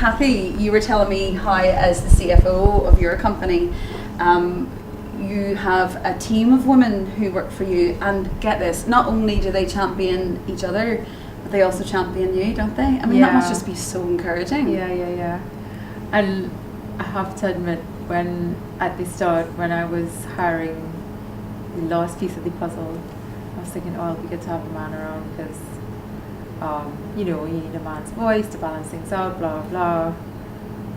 Kathy, you were telling me how, as the CFO of your company, you have a team of women who work for you, and get this, not only do they champion each other, but they also champion you, don't they? I mean, that must just be so encouraging. Yeah. And I have to admit, when at the start, when I was hiring the last piece of the puzzle, I was thinking, oh, it'll be good to have a man around because, you know, you need a man's voice to balance things out, blah, blah.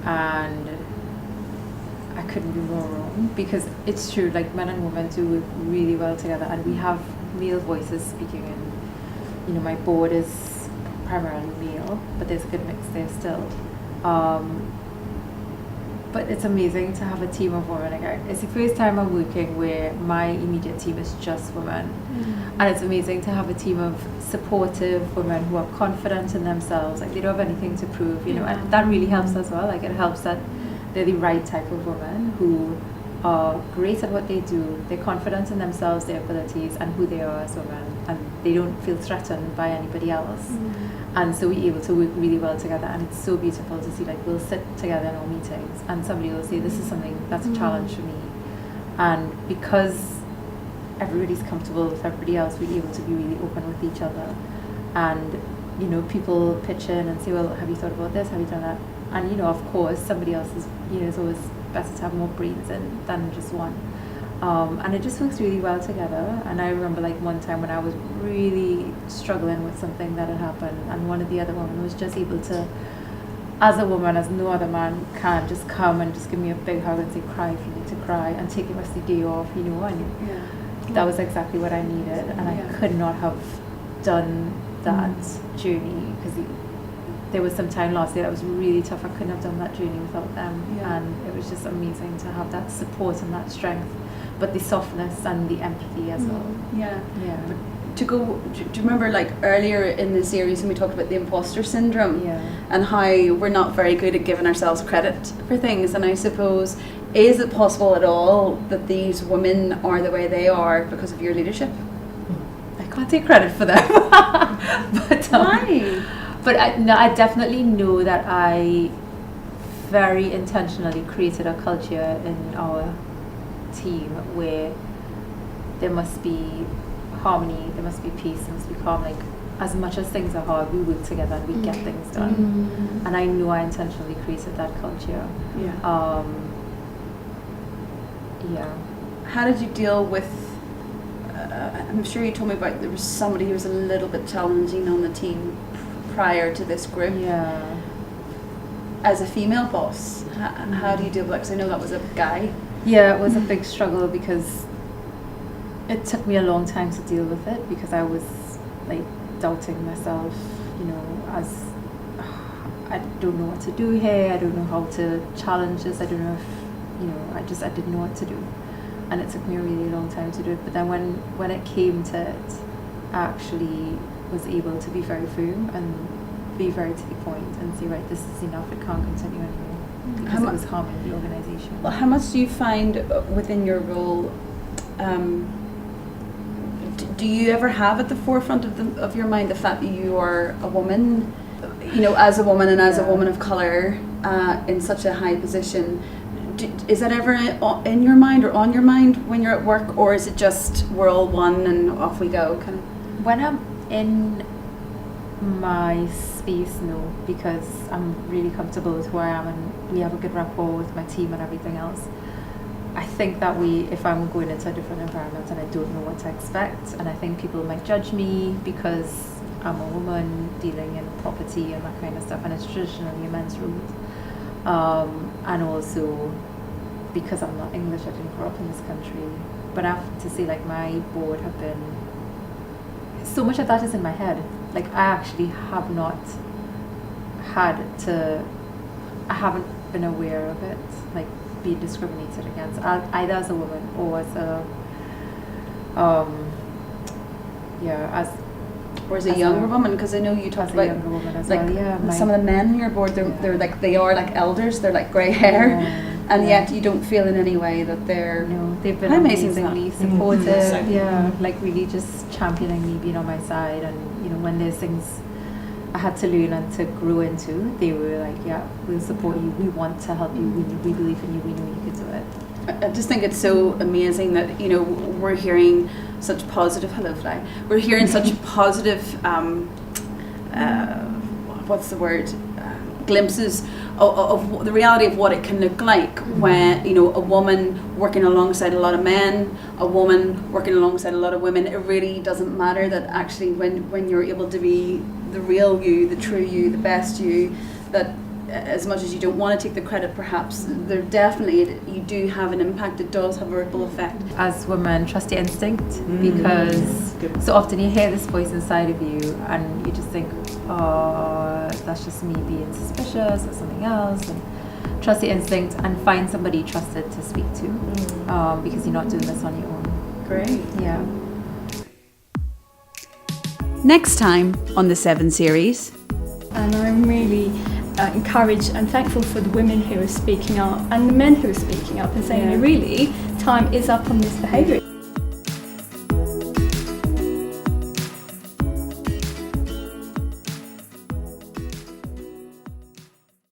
And I couldn't be more wrong, because it's true, like men and women do work really well together, and we have male voices speaking, and you know, my board is primarily male, but there's a good mix there still. But it's amazing to have a team of women again. It's the first time I'm working where my immediate team is just women. And it's amazing to have a team of supportive women who are confident in themselves, like they don't have anything to prove, you know, and that really helps as well. Like it helps that they're the right type of women who are great at what they do, they're confident in themselves, their abilities, and who they are as women, and they don't feel threatened by anybody else. And so we're able to work really well together, and it's so beautiful to see, like we'll sit together in our meetings and somebody will say, this is something that's a challenge for me, and because everybody's comfortable with everybody else, we're able to be really open with each other. And you know, people pitch in and say, well, have you thought about this, have you done that? And you know, of course, somebody else is, you know, it's always better to have more brains than just one. And it just works really well together. And I remember like one time when I was really struggling with something that had happened, and one of the other women was just able to, as a woman, as no other man can, just come and just give me a big hug and say, cry if you need to cry, and take the rest of the day off, you know. And that was exactly what I needed, and I could not have done that journey, because there was some time last year that was really tough. I couldn't have done that journey without them, and it was just amazing to have that support and that strength, but the softness and the empathy as well. But do you remember like earlier in the series when we talked about the imposter syndrome and how we're not very good at giving ourselves credit for things? And I suppose, is it possible at all that these women are the way they are because of your leadership? I can't take credit for them. But why? But I definitely know that I very intentionally created a culture in our team where there must be harmony, there must be peace, there must be calm. Like, as much as things are hard, we work together and we get things done. And I know I intentionally created that culture. How did you deal with, I'm sure you told me about, there was somebody who was a little bit challenging on the team prior to this group. As a female boss, how do you deal with that? Because I know that was a guy. It was a big struggle, because it took me a long time to deal with it, because I was like doubting myself, you know, as I don't know what to do here, I don't know how to challenge this, I don't know if, you know, I didn't know what to do, and it took me a really long time to do it. But then when it came to it, I actually was able to be very firm and be very to the point and say, right, this is enough, it can't continue anymore, because it was harming the organisation. Well, how much do you find within your role, do you ever have at the forefront of your mind the fact that you are a woman, you know, as a woman and as a woman of colour in such a high position? Is that ever in your mind or on your mind when you're at work, or is it just we're all one and off we go kind of? When I'm in my space, no, because I'm really comfortable with who I am and we have a good rapport with my team and everything else. I think that if I'm going into a different environment and I don't know what to expect, and I think people might judge me because I'm a woman dealing in property and that kind of stuff, and it's traditionally a men's role. And also because I'm not English, I didn't grow up in this country. But I have to say, like, my board have been, so much of that is in my head. Like, I actually have not I haven't been aware of it, like being discriminated against, either as a woman or as a, as a younger woman, because I know you talked about younger woman as like well. Yeah, some of the men on your board, they're like, they are like elders, they're like grey hair, and yet you don't feel in any way that they're. No, they've been amazingly supportive. Like really just championing me, being on my side, and you know, when there's things I had to learn and to grow into. They were like, yeah, we'll support you, we want to help you, we believe in you, we know you can do it. I just think it's so amazing that, you know, we're hearing such positive, hello Fly, we're hearing such positive, what's the word, glimpses of the reality of what it can look like when, you know, a woman working alongside a lot of men, a woman working alongside a lot of women. It really doesn't matter, that actually when you're able to be the real you, the true you, the best you, that as much as you don't want to take the credit perhaps, there definitely, you do have an impact. It does have a ripple effect. As women, trust your instinct, because so often you hear this voice inside of you and you just think, oh, that's just me being suspicious or something else. And trust your instinct and find somebody trusted to speak to, because you're not doing this on your own. Great. Yeah. Next time on the 7 series. And I'm really encouraged and thankful for the women who are speaking up and the men who are speaking up and saying, really, time is up on this behaviour.